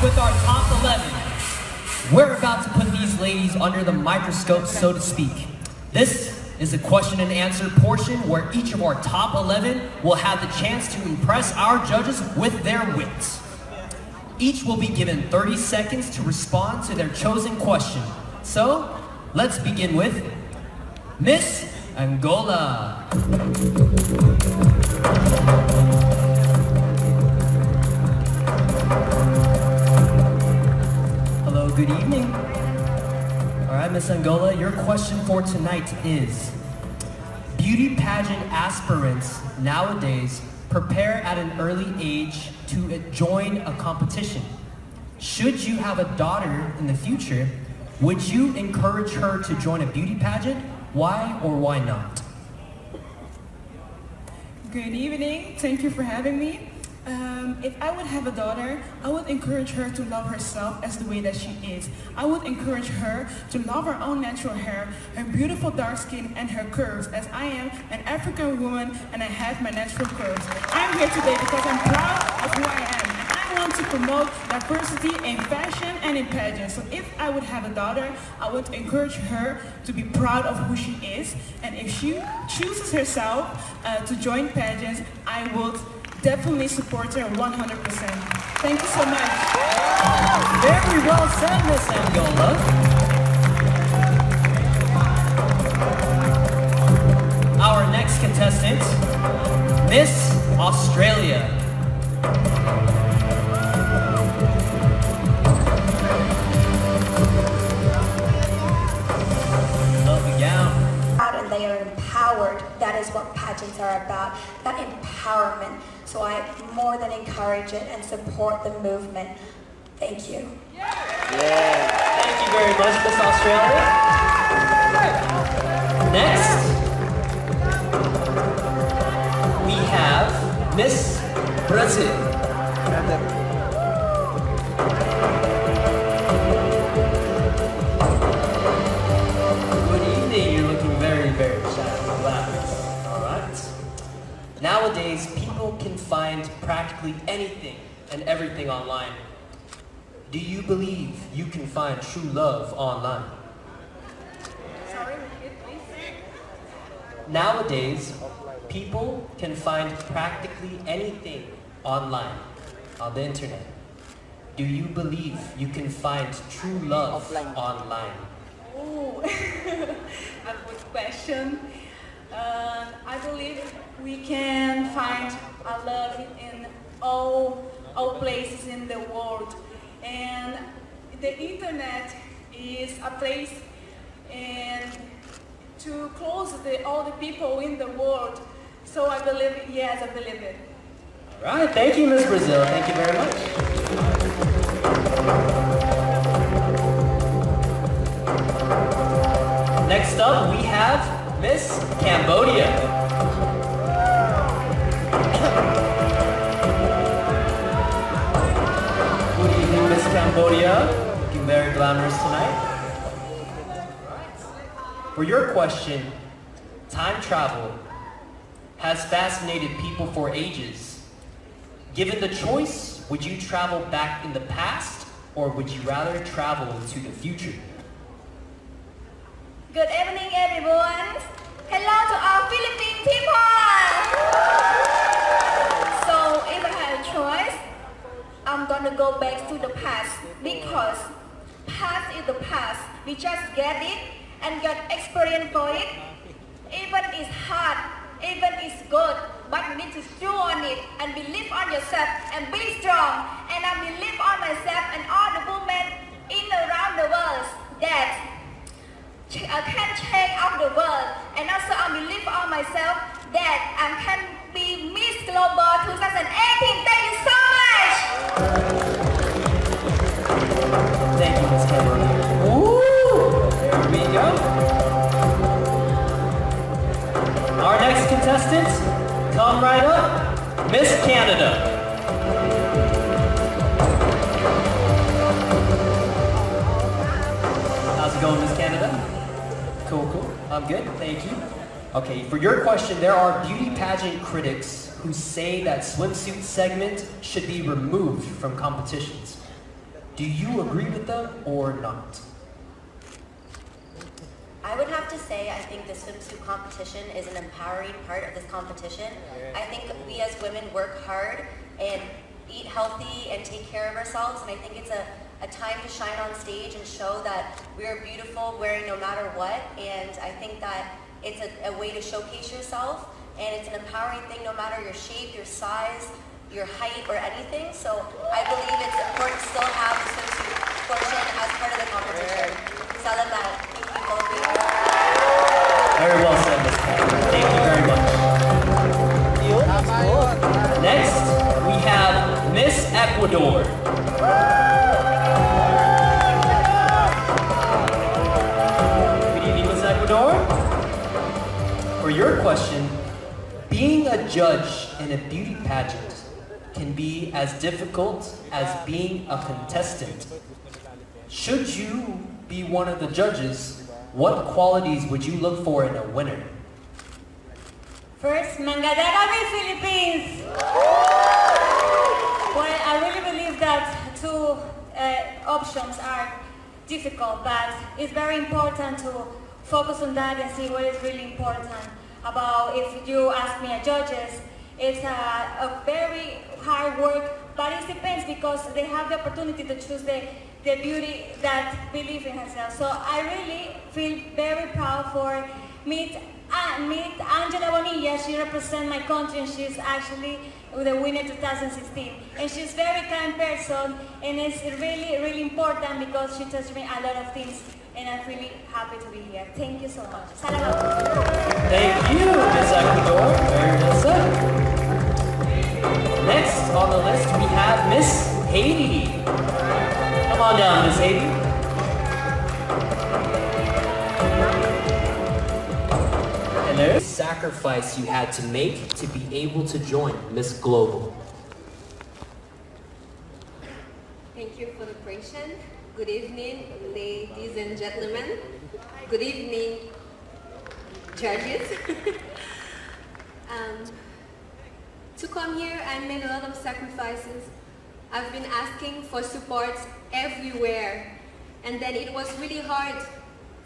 with our top 11. We're about to put these ladies under the microscope, so to speak. This is a question and answer portion where each of our top 11 will have the chance to impress our judges with their wits. Each will be given 30 seconds to respond to their chosen question. So, let's begin with Miss Angola. Hello, good evening. All right, Miss Angola, your question for tonight is, beauty pageant aspirants nowadays prepare at an early age to join a competition. Should you have a daughter in the future, would you encourage her to join a beauty pageant? Why or why not? Good evening, thank you for having me. If I would have a daughter, I would encourage her to love herself as the way that she is. I would encourage her to love her own natural hair, her beautiful dark skin, and her curves, as I am an African woman and I have my natural curves. I'm here today because I'm proud of who I am. I want to promote diversity in fashion and in pageants. So if I would have a daughter, I would encourage her to be proud of who she is. And if she chooses herself to join pageants, I would definitely support her 100%. Thank you so much. Very well said, Miss Angola. Our next contestant, Miss Australia. Love the gown. And they are empowered. That is what pageants are about, that empowerment. So I more than encourage it and support the movement. Thank you. Yeah. Thank you very much, Miss Australia. Next, we have Miss Brazil. Good evening. You're looking very, very shy. I'm glad. All right. Nowadays, people can find practically anything and everything online. Do you believe you can find true love online? Sorry, repeat, please. Nowadays, people can find practically anything online, on the internet. Do you believe you can find true love online? Oh, a good question. I believe we can find a love in all places in the world, and the internet is a place and to close all the people in the world. So I believe, yes, I believe it. All right, thank you, Miss Brazil. Thank you very much. Next up, we have Miss Cambodia. Good evening, Miss Cambodia. Looking very glamorous tonight. For your question, time travel has fascinated people for ages. Given the choice, would you travel back in the past or would you rather travel to the future? Good evening, everyone. Hello to our Philippine people. So if I had a choice, I'm gonna go back to the past because past is the past. We just get it and get experience for it. Even it's hard, even it's good, but you need to stew on it and believe on yourself and be strong. And I believe on myself and all the women in around the world that I can change of the world. And also I believe on myself that I can be Miss Global 2018. Thank you so much. Thank you, Miss Cambodia. Ooh, there we go. Our next contestant, come right up, Miss Canada. How's it going, Miss Canada? Cool. I'm good, thank you. Okay, for your question, there are beauty pageant critics who say that swimsuit segment should be removed from competitions. Do you agree with them or not? I would have to say I think the swimsuit competition is an empowering part of this competition. I think we as women work hard and eat healthy and take care of ourselves, and I think it's a time to shine on stage and show that we are beautiful wearing no matter what, and I think that it's a way to showcase yourself, and it's an empowering thing no matter your shape, your size, your height, or anything. So I believe it's important to still have the swimsuit portion as part of the competition. Salamat. Thank you, Philippines. Very well said, Ms. Paul. Thank you very much. Next, we have Miss Ecuador. Good evening, Miss Ecuador. For your question, being a judge in a beauty pageant can be as difficult as being a contestant. Should you be one of the judges, what qualities would you look for in a winner? First, Mangada kami, Philippines! Well, I really believe that two options are difficult, but it's very important to focus on that and see what is really important. About if you ask me as judges, it's a very hard work, but it depends because they have the opportunity to choose the beauty that believe in herself. So I really feel very proud for meet Angela Bonilla. She represents my country and she's actually the winner 2016. And she's very kind person, and it's really, really important because she taught me a lot of things, and I'm really happy to be here. Thank you so much. Salamat. Thank you, Ms. Ecuador. Very well said. Next on the list, we have Miss Haiti. Come on down, Miss Haiti. And there's a sacrifice you had to make to be able to join Miss Global. Thank you for the question. Good evening, ladies and gentlemen. Good evening, judges. To come here, I made a lot of sacrifices. I've been asking for support everywhere, and then it was really hard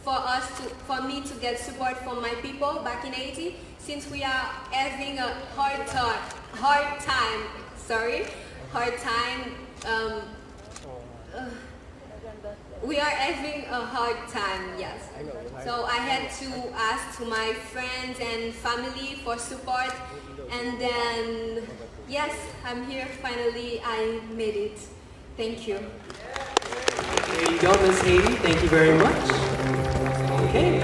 for me to get support from my people back in Haiti, since we are having a hard time. We are having a hard time, yes. So I had to ask to my friends and family for support, and then, yes, I'm here finally, I made it. Thank you. There you go, Miss Haiti. Thank you very much. Okay.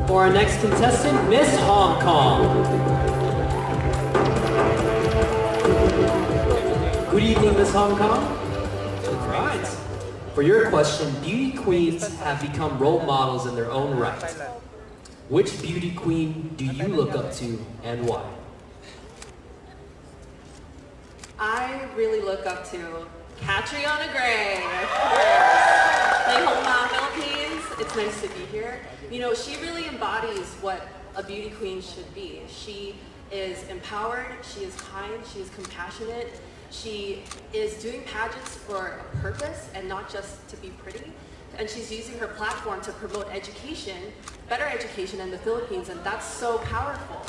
For our next contestant, Miss Hong Kong. Good evening, Miss Hong Kong. All right. For your question, beauty queens have become role models in their own right. Which beauty queen do you look up to and why? I really look up to Catriona Gray, of course. Philippines. It's nice to be here. You know, she really embodies what a beauty queen should be. She is empowered, she is kind, she is compassionate. She is doing pageants for a purpose and not just to be pretty. And she's using her platform to promote education, better education in the Philippines, and that's so powerful.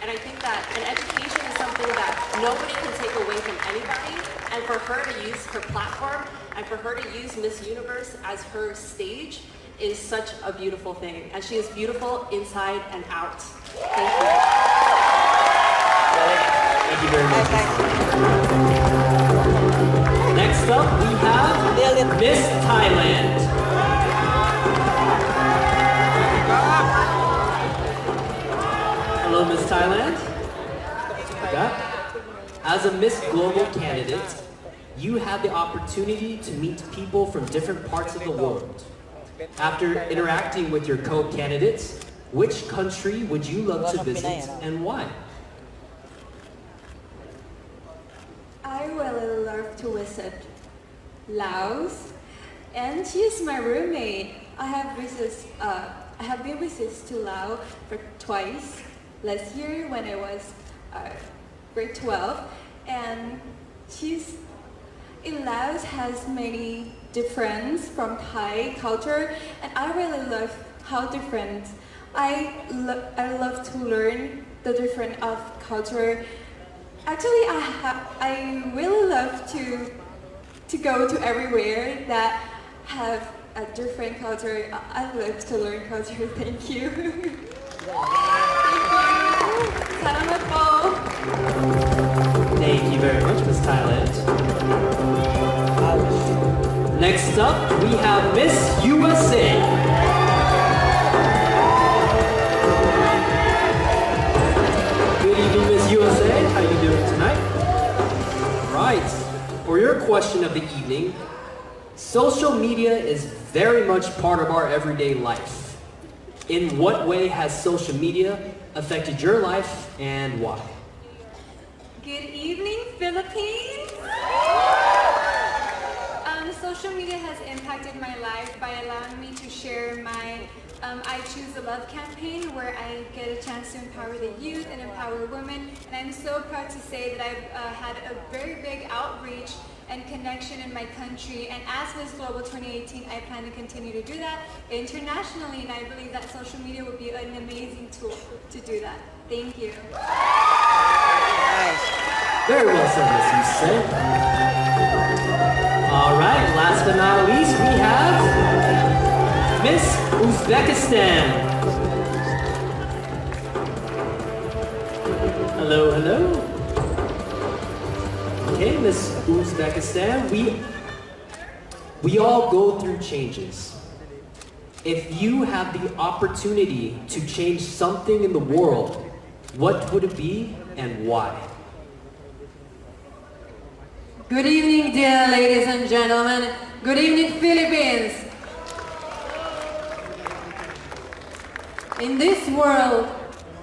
And I think that an education is something that nobody can take away from anybody, and for her to use her platform and for her to use Miss Universe as her stage is such a beautiful thing. And she is beautiful inside and out. Thank you. Thank you very much. Next up, we have Miss Thailand. Hello, Miss Thailand. As a Miss Global candidate, you have the opportunity to meet people from different parts of the world. After interacting with your co-candidates, which country would you love to visit and why? I really love to visit Laos, and she's my roommate. I have been visits to Laos for twice. Last year when I was grade 12, and she's in Laos has many difference from Thai culture, and I really love how different. I love to learn the different of culture. Actually, I really love to go to everywhere that have a different culture. I love to learn culture. Thank you. Thank you. Salamat po. Thank you very much, Miss Thailand. Next up, we have Miss USA. Good evening, Miss USA. How you doing tonight? Right. For your question of the evening, social media is very much part of our everyday life. In what way has social media affected your life and why? Good evening, Philippines. Social media has impacted my life by allowing me to share my I Choose the Love campaign, where I get a chance to empower the youth and empower women. And I'm so proud to say that I've had a very big outreach and connection in my country. And as Miss Global 2018, I plan to continue to do that internationally. And I believe that social media will be an amazing tool to do that. Thank you. Very well said, Miss Yusei. All right, last but not least, we have Miss Uzbekistan. Hello, hello. Okay, Miss Uzbekistan, we all go through changes. If you have the opportunity to change something in the world, what would it be and why? Good evening, dear ladies and gentlemen. Good evening, Philippines. In this world,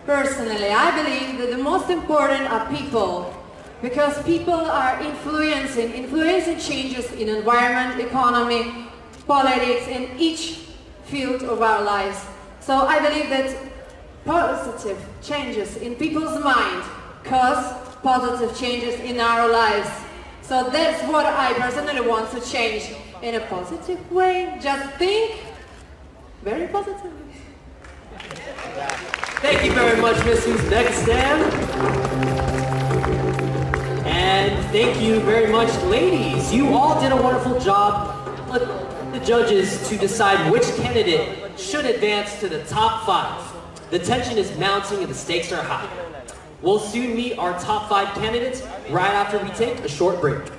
personally, I believe that the most important are people, because people are influencing changes in environment, economy, politics, in each field of our lives. So I believe that positive changes in people's mind cause positive changes in our lives. So that's what I personally want to change in a positive way. Just think very positively. Thank you very much, Miss Uzbekistan. And thank you very much, ladies. You all did a wonderful job. Let the judges to decide which candidate should advance to the top 5. The tension is mounting and the stakes are high. We'll soon meet our top 5 candidates right after we take a short break.